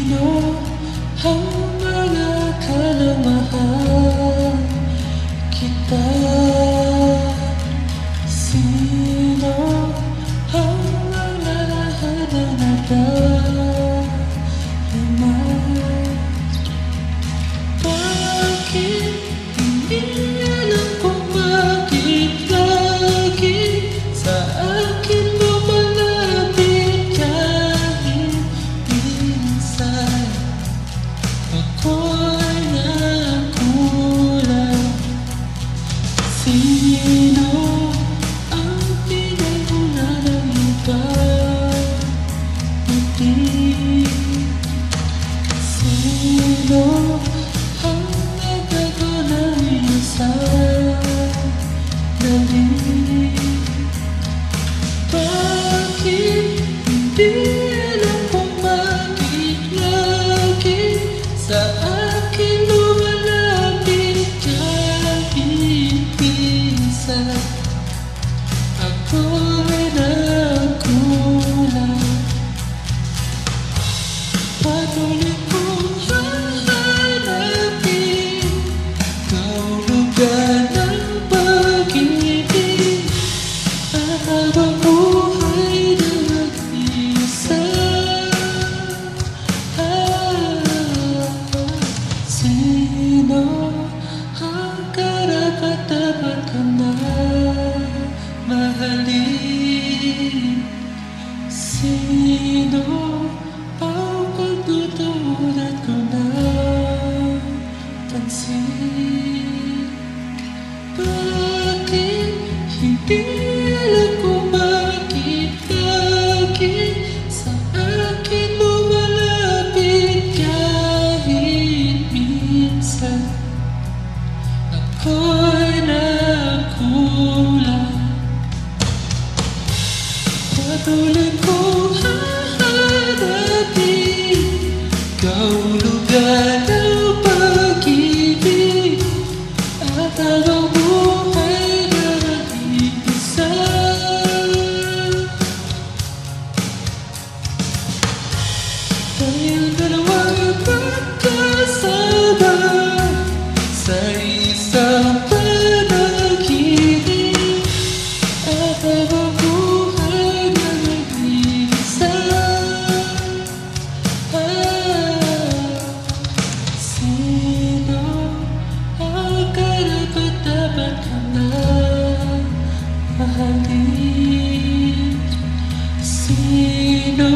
Sino ang mga akala mahal kita? Sino ang naglalahad na nadarama? Bakit hindi alam kung bakit lagi sa akin lumalapit kahit minsan ako'y nagkulang? Sino ang pinagmula ng ibang muti? Sino ang nagbago ng isang dali? Bakit hindi alam kung bakit lagi sa akin lumalapit kahit minsan ako'y nagkulang? Patuloy kong hahanapin kahulugan ng pag-ibig at habang buhay na mag-isa. Sino ang karapat-dapat ka na mahalin? Sino ang pagtutulad ko na pansin? Bakit hindi alam kung bakit lagi sa akin lumalapit kahit minsan ako'y nagkulang? Patuloy kong hahanapin kahulugan ng pag-ibig at habang buhay na mag-isa. Tayong dalawang magkasama sa isang panaginip at habang buhay na mag-isa. Sino ang karapat-dapat ka na mahalin? Sino